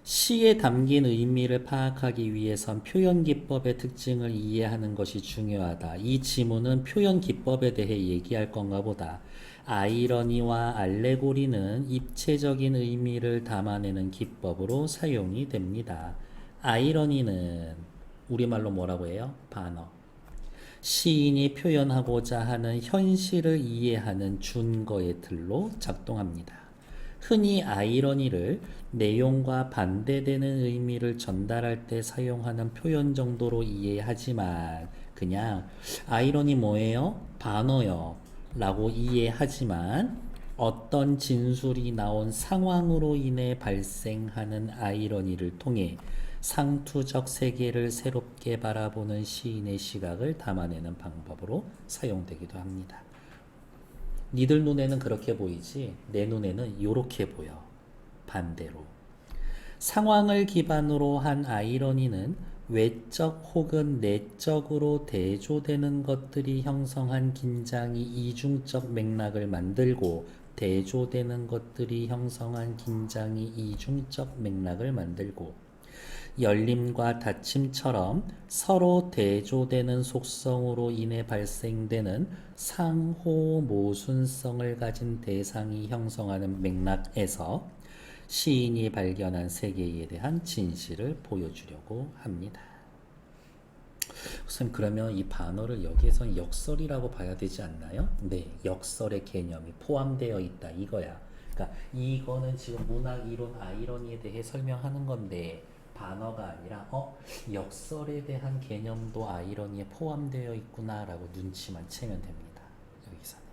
시에 담긴 의미를 파악하기 위해선 표현 기법의 특징을 이해하는 것이 중요하다. 이 지문은 표현 기법에 대해 얘기할 건가 보다. 아이러니와 알레고리는 입체적인 의미를 담아내는 기법으로 사용이 됩니다. 아이러니는 우리말로 뭐라고 해요? 반어. 시인이 표현하고자 하는 현실을 이해하는 준거의 틀로 작동합니다. 흔히 아이러니를 내용과 반대되는 의미를 전달할 때 사용하는 표현 정도로 이해하지만 그냥 아이러니 뭐예요? 반어요 라고 이해하지만 어떤 진술이 나온 상황으로 인해 발생하는 아이러니를 통해 상투적 세계를 새롭게 바라보는 시인의 시각을 담아내는 방법으로 사용되기도 합니다. 니들 눈에는 그렇게 보이지 내 눈에는 요렇게 보여. 반대로. 상황을 기반으로 한 아이러니는 외적 혹은 내적으로 대조되는 것들이 형성한 긴장이 이중적 맥락을 만들고 대조되는 것들이 형성한 긴장이 이중적 맥락을 만들고 열림과 닫힘처럼 서로 대조되는 속성으로 인해 발생되는 상호 모순성을 가진 대상이 형성하는 맥락에서 시인이 발견한 세계에 대한 진실을 보여주려고 합니다. 선생님, 그러면 이 반어를 여기에선 역설이라고 봐야 되지 않나요? 네, 역설의 개념이 포함되어 있다 이거야. 그러니까 이거는 지금 문학 이론 아이러니에 대해 설명하는 건데 반어가 아니라 역설에 대한 개념도 아이러니에 포함되어 있구나라고 눈치만 채면 됩니다. 여기서는.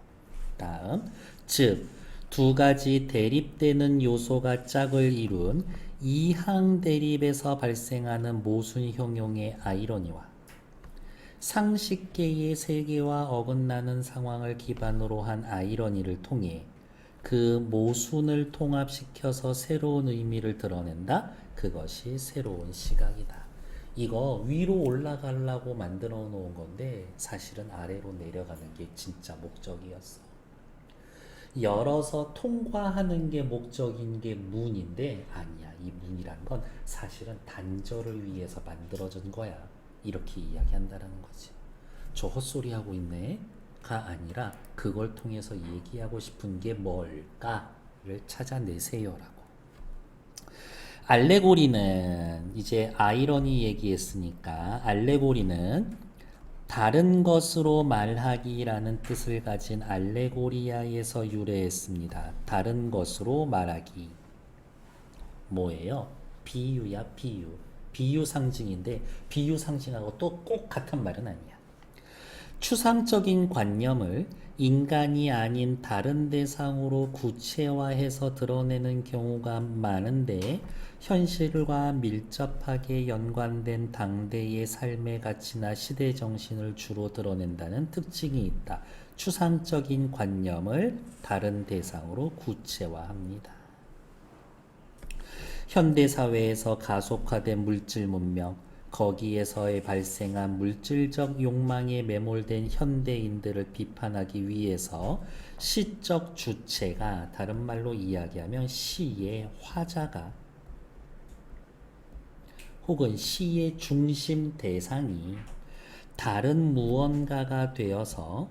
다음, 즉 두 가지 대립되는 요소가 짝을 이룬 이항 대립에서 발생하는 모순 형용의 아이러니와 상식계의 세계와 어긋나는 상황을 기반으로 한 아이러니를 통해 그 모순을 통합시켜서 새로운 의미를 드러낸다. 그것이 새로운 시각이다. 이거 위로 올라가려고 만들어 놓은 건데 사실은 아래로 내려가는 게 진짜 목적이었어. 열어서 통과하는 게 목적인 게 문인데 아니야. 이 문이란 건 사실은 단절을 위해서 만들어진 거야. 이렇게 이야기한다라는 거지. 저 헛소리 하고 있네. 가 아니라 그걸 통해서 얘기하고 싶은 게 뭘까를 찾아내세요라고. 알레고리는 이제 아이러니 얘기했으니까 알레고리는 다른 것으로 말하기라는 뜻을 가진 알레고리아에서 유래했습니다. 다른 것으로 말하기. 뭐예요? 비유야, 비유. 비유 상징인데 비유 상징하고 또 꼭 같은 말은 아니야. 추상적인 관념을 인간이 아닌 다른 대상으로 구체화해서 드러내는 경우가 많은데 현실과 밀접하게 연관된 당대의 삶의 가치나 시대 정신을 주로 드러낸다는 특징이 있다. 추상적인 관념을 다른 대상으로 구체화합니다. 현대사회에서 가속화된 물질 문명, 거기에서의 발생한 물질적 욕망에 매몰된 현대인들을 비판하기 위해서 시적 주체가, 다른 말로 이야기하면 시의 화자가 혹은 시의 중심 대상이 다른 무언가가 되어서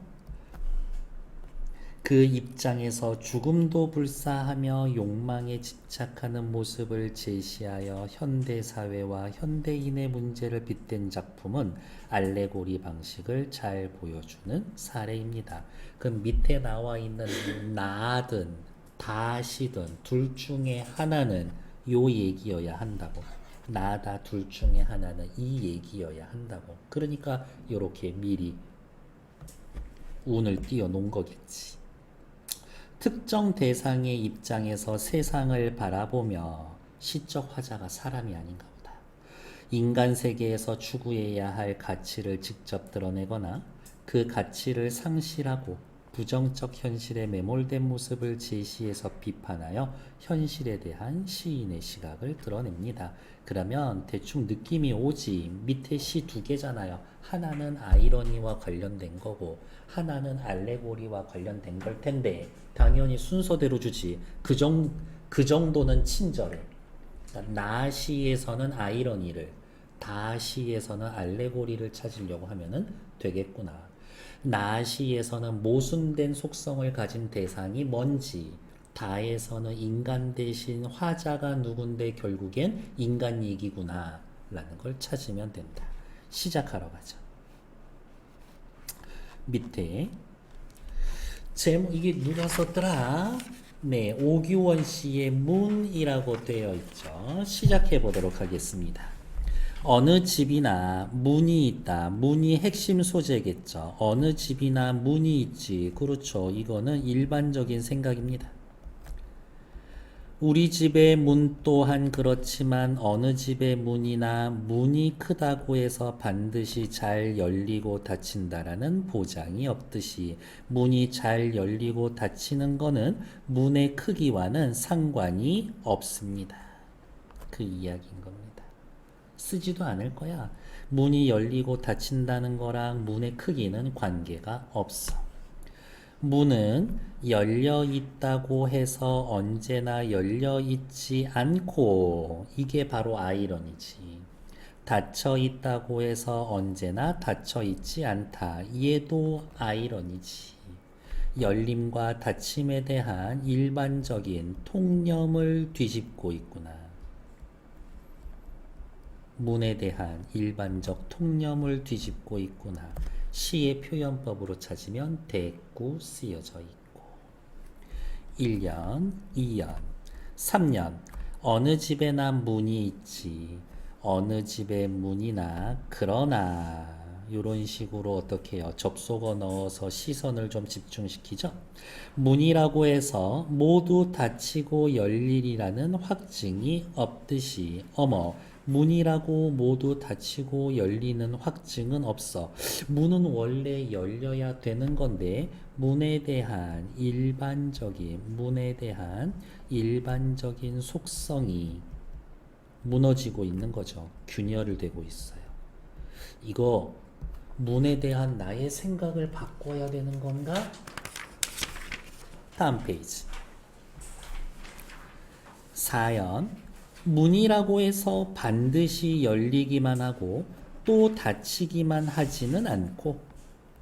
그 입장에서 죽음도 불사하며 욕망에 집착하는 모습을 제시하여 현대사회와 현대인의 문제를 빗댄 작품은 알레고리 방식을 잘 보여주는 사례입니다. 그 밑에 나와 있는 나든 다시든 둘 중에 하나는 요 얘기여야 한다고. 나다 둘 중에 하나는 이 얘기여야 한다고. 그러니까 요렇게 미리 운을 띄워 놓은 거겠지. 특정 대상의 입장에서 세상을 바라보며 시적 화자가 사람이 아닌가 보다. 인간 세계에서 추구해야 할 가치를 직접 드러내거나 그 가치를 상실하고 부정적 현실에 매몰된 모습을 제시해서 비판하여 현실에 대한 시인의 시각을 드러냅니다. 그러면 대충 느낌이 오지. 밑에 시 두 개잖아요. 하나는 아이러니와 관련된 거고 하나는 알레고리와 관련된 걸 텐데 당연히 순서대로 주지. 그 정도는 친절해. 자, 나시에서는 아이러니를, 다시에서는 알레고리를 찾으려고 하면은 되겠구나. 나시에서는 모순된 속성을 가진 대상이 뭔지, 다에서는 인간 대신 화자가 누군데 결국엔 인간 얘기구나 라는 걸 찾으면 된다. 시작하러 가자. 밑에 제목 이게 누가 썼더라? 네, 오규원 씨의 문이라고 되어 있죠. 시작해 보도록 하겠습니다. 어느 집이나 문이 있다. 문이 핵심 소재겠죠. 어느 집이나 문이 있지. 그렇죠. 이거는 일반적인 생각입니다. 우리 집의 문 또한 그렇지만 어느 집의 문이나 문이 크다고 해서 반드시 잘 열리고 닫힌다라는 보장이 없듯이 문이 잘 열리고 닫히는 거는 문의 크기와는 상관이 없습니다. 그 이야기인 겁니다. 쓰지도 않을 거야. 문이 열리고 닫힌다는 거랑 문의 크기는 관계가 없어. 문은 열려 있다고 해서 언제나 열려 있지 않고, 이게 바로 아이러니지. 닫혀 있다고 해서 언제나 닫혀 있지 않다. 얘도 아이러니지. 열림과 닫힘에 대한 일반적인 통념을 뒤집고 있구나. 문에 대한 일반적 통념을 뒤집고 있구나. 시의 표현법으로 찾으면 대꾸 쓰여져 있고 1년, 2년, 3년 어느 집에나 문이 있지. 어느 집에 문이나 그러나 이런 식으로 어떻게 해요? 접속어 넣어서 시선을 좀 집중시키죠. 문이라고 해서 모두 닫히고 열리리라는 확증이 없듯이 어머 문이라고 모두 닫히고 열리는 확증은 없어. 문은 원래 열려야 되는 건데 문에 대한 일반적인 속성이 무너지고 있는 거죠. 균열을 되고 있어요. 이거 문에 대한 나의 생각을 바꿔야 되는 건가? 다음 페이지. 4연 문이라고 해서 반드시 열리기만 하고 또 닫히기만 하지는 않고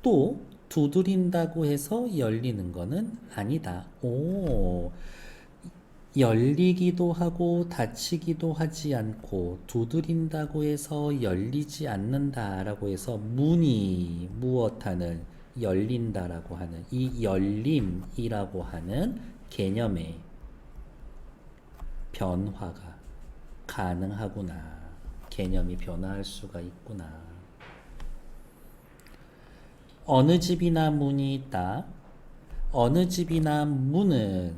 또 두드린다고 해서 열리는 거는 아니다. 오, 열리기도 하고 닫히기도 하지 않고 두드린다고 해서 열리지 않는다라고 해서 문이 무엇하는 열린다라고 하는 이 열림이라고 하는 개념의 변화가 가능하구나. 개념이 변화할 수가 있구나. 어느 집이나 문이 있다. 어느 집이나 문은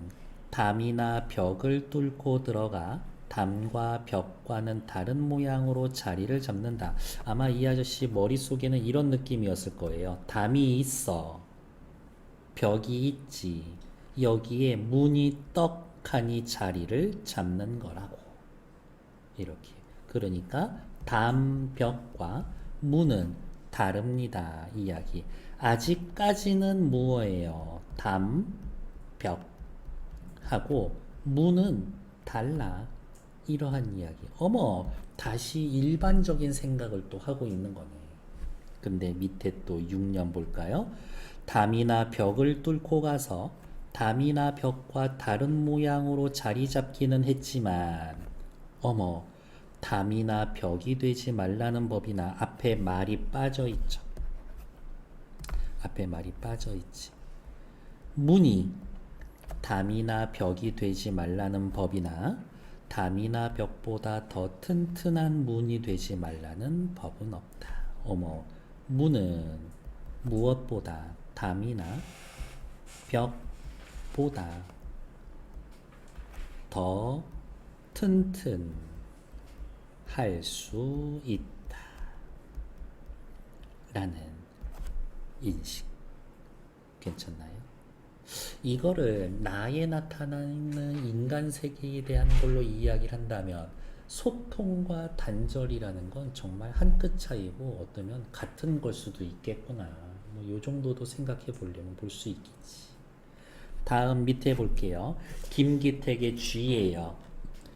담이나 벽을 뚫고 들어가 담과 벽과는 다른 모양으로 자리를 잡는다. 아마 이 아저씨 머릿속에는 이런 느낌이었을 거예요. 담이 있어. 벽이 있지. 여기에 문이 떡하니 자리를 잡는 거라고. 이렇게. 그러니까 담벽과 문은 다릅니다. 이야기. 아직까지는 무엇이에요? 담벽하고 문은 달라. 이러한 이야기. 어머, 다시 일반적인 생각을 또 하고 있는 거네. 근데 밑에 또 6년 볼까요? 담이나 벽을 뚫고 가서 담이나 벽과 다른 모양으로 자리 잡기는 했지만 어머, 담이나 벽이 되지 말라는 법이나 앞에 말이 빠져 있죠. 앞에 말이 빠져 있지. 문이 담이나 벽이 되지 말라는 법이나 담이나 벽보다 더 튼튼한 문이 되지 말라는 법은 없다. 어머, 문은 무엇보다 담이나 벽보다 더 튼튼할 수 있다. 라는 인식. 괜찮나요? 이거를 나에 나타나는 인간 세계에 대한 걸로 이야기를 한다면 소통과 단절이라는 건 정말 한 끗 차이고 어쩌면 같은 걸 수도 있겠구나. 뭐 요 정도도 생각해 보려면 볼 수 있겠지. 다음 밑에 볼게요. 김기택의 쥐예요.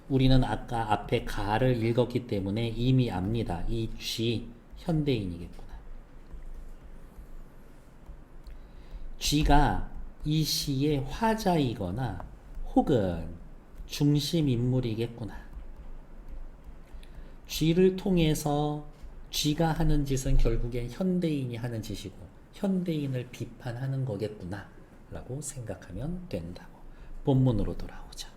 우리는 아까 앞에 가를 읽었기 때문에 이미 압니다. 이 쥐 현대인이겠구나. 쥐가 이 시의 화자이거나 혹은 중심 인물이겠구나. 쥐를 통해서 쥐가 하는 짓은 결국엔 현대인이 하는 짓이고 현대인을 비판하는 거겠구나 라고 생각하면 된다고. 본문으로 돌아오자.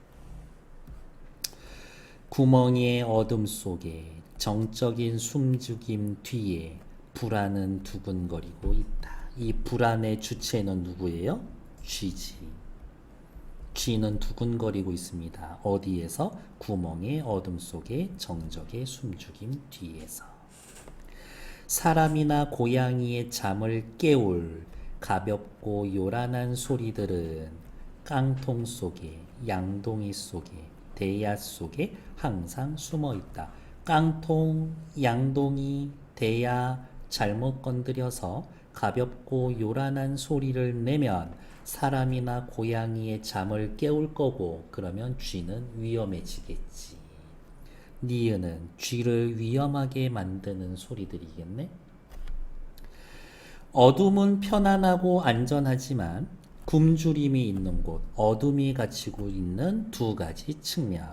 구멍이의 어둠 속에 정적인 숨죽임 뒤에 불안은 두근거리고 있다. 이 불안의 주체는 누구예요? 쥐지. 쥐는 두근거리고 있습니다. 어디에서? 구멍의 어둠 속에 정적의 숨죽임 뒤에서. 사람이나 고양이의 잠을 깨울 가볍고 요란한 소리들은 깡통 속에, 양동이 속에, 대야 속에 항상 숨어 있다. 깡통, 양동이, 대야 잘못 건드려서 가볍고 요란한 소리를 내면 사람이나 고양이의 잠을 깨울 거고 그러면 쥐는 위험해지겠지. 니은은 쥐를 위험하게 만드는 소리들이겠네. 어둠은 편안하고 안전하지만 굶주림이 있는 곳, 어둠이 갖추고 있는 두 가지 측면.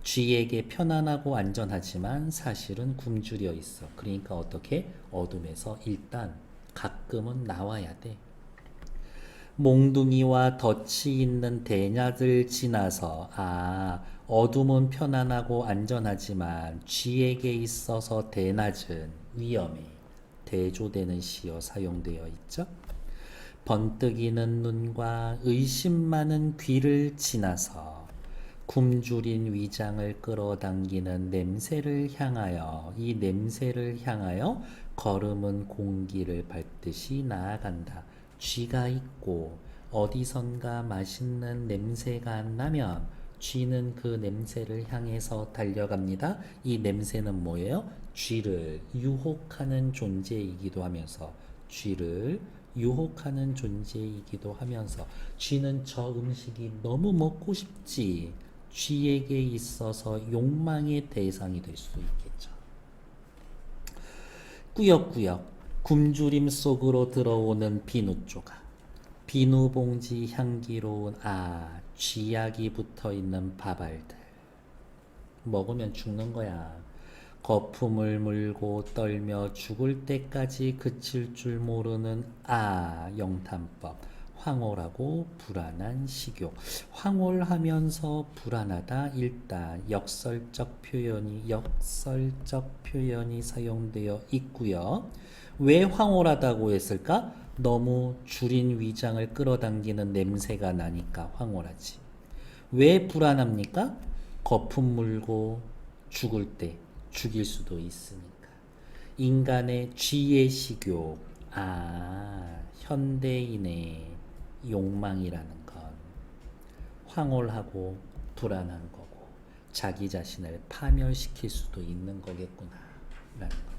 쥐에게 편안하고 안전하지만 사실은 굶주려 있어. 그러니까 어떻게? 어둠에서 일단 가끔은 나와야 돼. 몽둥이와 덫이 있는 대낮을 지나서 어둠은 편안하고 안전하지만 쥐에게 있어서 대낮은 위험해. 대조되는 시어 사용되어 있죠. 번뜩이는 눈과 의심 많은 귀를 지나서 굶주린 위장을 끌어당기는 냄새를 향하여 이 냄새를 향하여 걸음은 공기를 밟듯이 나아간다. 쥐가 있고 어디선가 맛있는 냄새가 나면 쥐는 그 냄새를 향해서 달려갑니다. 이 냄새는 뭐예요? 쥐를 유혹하는 존재이기도 하면서 쥐를 유혹하는 존재이기도 하면서 쥐는 저 음식이 너무 먹고 싶지. 쥐에게 있어서 욕망의 대상이 될 수 있겠죠. 꾸역꾸역 굶주림 속으로 들어오는 비누 조각. 비누 봉지 향기로운 쥐약이 붙어있는 밥알들. 먹으면 죽는 거야. 거품을 물고 떨며 죽을 때까지 그칠 줄 모르는 영탄법. 황홀하고 불안한 식욕. 황홀하면서 불안하다. 일단 역설적 표현이 사용되어 있고요. 왜 황홀하다고 했을까? 너무 줄인 위장을 끌어당기는 냄새가 나니까 황홀하지. 왜 불안합니까? 거품 물고 죽을 때 죽일 수도 있으니까. 인간의 쥐의 식욕. 현대인의 욕망이라는 건 황홀하고 불안한 거고 자기 자신을 파멸시킬 수도 있는 거겠구나 라는 건데,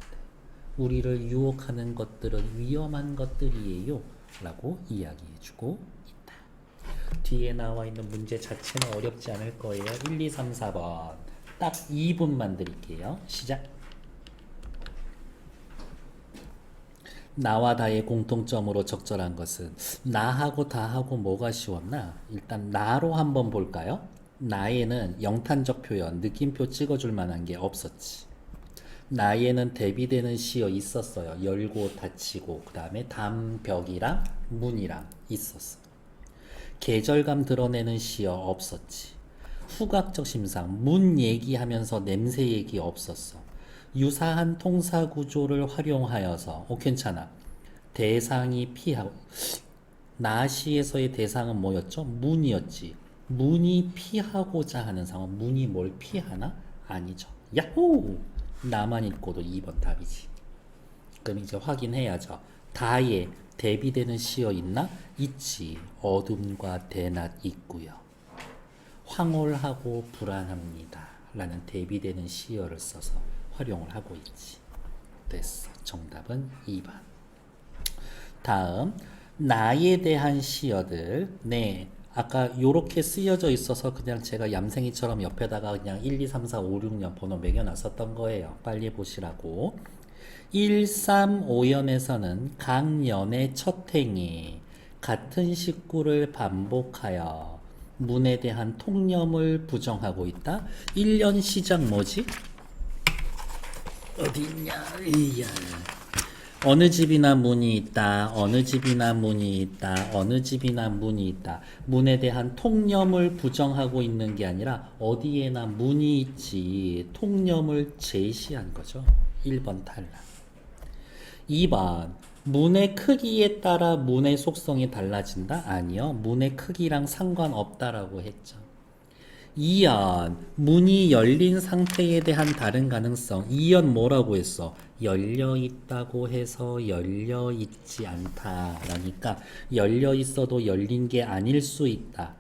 우리를 유혹하는 것들은 위험한 것들이에요 라고 이야기해주고 있다. 뒤에 나와 있는 문제 자체는 어렵지 않을 거예요. 1, 2, 3, 4번 딱 2분만 드릴게요. 시작. 나와 다의 공통점으로 적절한 것은 나하고 다하고 뭐가 쉬웠나? 일단 나로 한번 볼까요? 나에는 영탄적 표현, 느낌표 찍어줄 만한 게 없었지. 나에는 대비되는 시어 있었어요. 열고 닫히고 그 다음에 담벽이랑 문이랑 있었어. 계절감 드러내는 시어 없었지. 후각적 심상, 문 얘기하면서 냄새 얘기 없었어. 유사한 통사 구조를 활용하여서 괜찮아. 대상이 피하고 나시에서의 대상은 뭐였죠? 문이었지. 문이 피하고자 하는 상황. 문이 뭘 피하나? 아니죠. 야호! 나만 읽고도 2번 답이지. 그럼 이제 확인해야죠. 다에 대비되는 시어 있나? 있지. 어둠과 대낮 있고요. 황홀하고 불안합니다 라는 대비되는 시어를 써서 활용을 하고 있지. 됐어. 정답은 2번. 다음 나에 대한 시어들. 네. 아까 요렇게 쓰여져 있어서 그냥 제가 얌생이처럼 옆에다가 그냥 1, 2, 3, 4, 5, 6년 번호 매겨놨었던 거예요. 빨리 보시라고. 1, 3, 5연에서는 각 연의 첫 행이 같은 식구를 반복하여 문에 대한 통념을 부정하고 있다. 1년 시작 뭐지? 어디 있냐? 이야. 어느 집이나 문이 있다. 어느 집이나 문이 있다. 어느 집이나 문이 있다. 문에 대한 통념을 부정하고 있는 게 아니라 어디에나 문이 있지. 통념을 제시한 거죠. 1번 탈락. 2번. 문의 크기에 따라 문의 속성이 달라진다? 아니요. 문의 크기랑 상관없다라고 했죠. 2연. 문이 열린 상태에 대한 다른 가능성. 2연 뭐라고 했어? 열려 있다고 해서 열려 있지 않다. 라니까 열려 있어도 열린 게 아닐 수 있다.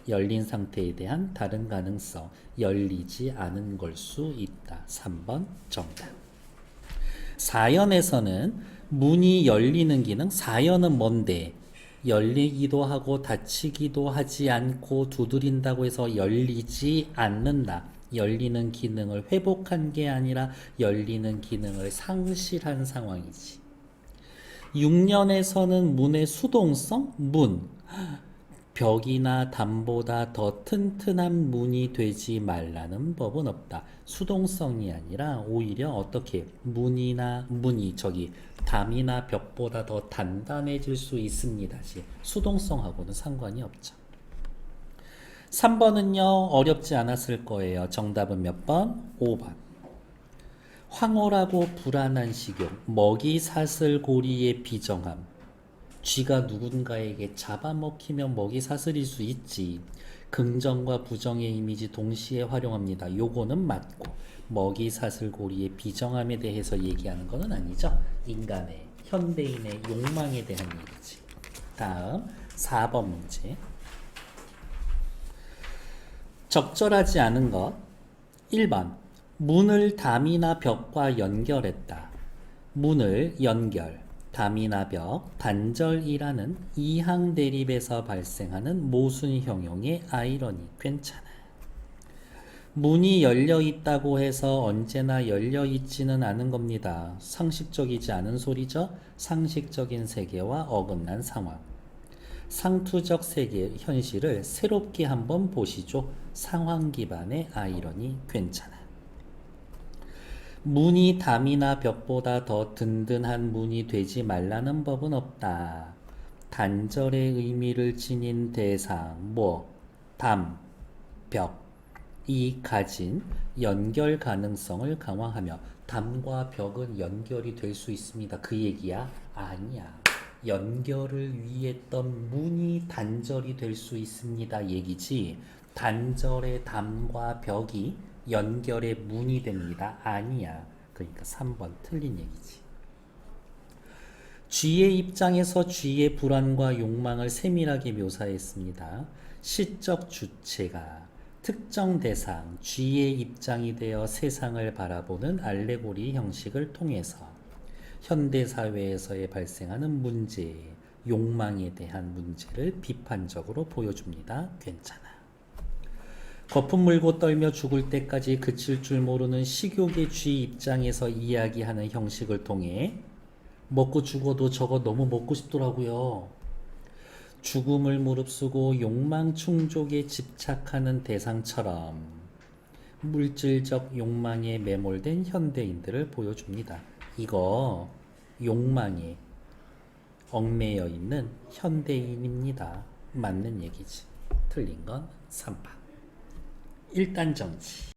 열린 상태에 대한 다른 가능성. 열리지 않은 걸 수 있다. 3번 정답. 4연에서는 문이 열리는 기능. 4연은 뭔데? 열리기도 하고 닫히기도 하지 않고 두드린다고 해서 열리지 않는다. 열리는 기능을 회복한 게 아니라 열리는 기능을 상실한 상황이지. 6년에서는 문의 수동성, 문, 벽이나 담보다 더 튼튼한 문이 되지 말라는 법은 없다. 수동성이 아니라 오히려 어떻게 문이 담이나 벽보다 더 단단해질 수 있습니다. 수동성하고는 상관이 없죠. 3번은요 어렵지 않았을 거예요. 정답은 몇 번? 5번. 황홀하고 불안한 식욕, 먹이 사슬 고리의 비정함. 쥐가 누군가에게 잡아먹히면 먹이 사슬일 수 있지. 긍정과 부정의 이미지 동시에 활용합니다. 요거는 맞고 먹이 사슬 고리의 비정함에 대해서 얘기하는 것은 아니죠. 인간의 현대인의 욕망에 대한 얘기지. 다음 4번 문제. 적절하지 않은 것. 1번. 문을 담이나 벽과 연결했다. 문을 연결, 담이나 벽, 단절이라는 이항 대립에서 발생하는 모순 형용의 아이러니. 괜찮아. 문이 열려 있다고 해서 언제나 열려 있지는 않은 겁니다. 상식적이지 않은 소리죠. 상식적인 세계와 어긋난 상황. 상투적 세계 현실을 새롭게 한번 보시죠. 상황 기반의 아이러니. 괜찮아. 문이 담이나 벽보다 더 든든한 문이 되지 말라는 법은 없다. 단절의 의미를 지닌 대상, 담, 벽이 가진 연결 가능성을 강화하며 담과 벽은 연결이 될 수 있습니다. 그 얘기야? 아니야. 연결을 위했던 문이 단절이 될 수 있습니다. 얘기지. 단절의 담과 벽이 연결의 문이 됩니다. 아니야. 그러니까 3번 틀린 얘기지. 쥐의 입장에서 쥐의 불안과 욕망을 세밀하게 묘사했습니다. 시적 주체가 특정 대상, 쥐의 입장이 되어 세상을 바라보는 알레고리 형식을 통해서 현대사회에서의 발생하는 문제, 욕망에 대한 문제를 비판적으로 보여줍니다. 괜찮아. 거품 물고 떨며 죽을 때까지 그칠 줄 모르는 식욕의 쥐 입장에서 이야기하는 형식을 통해 먹고 죽어도 저거 너무 먹고 싶더라고요. 죽음을 무릅쓰고 욕망 충족에 집착하는 대상처럼 물질적 욕망에 매몰된 현대인들을 보여줍니다. 이거 욕망에 얽매여 있는 현대인입니다. 맞는 얘기지. 틀린 건 3번. 일단 정치.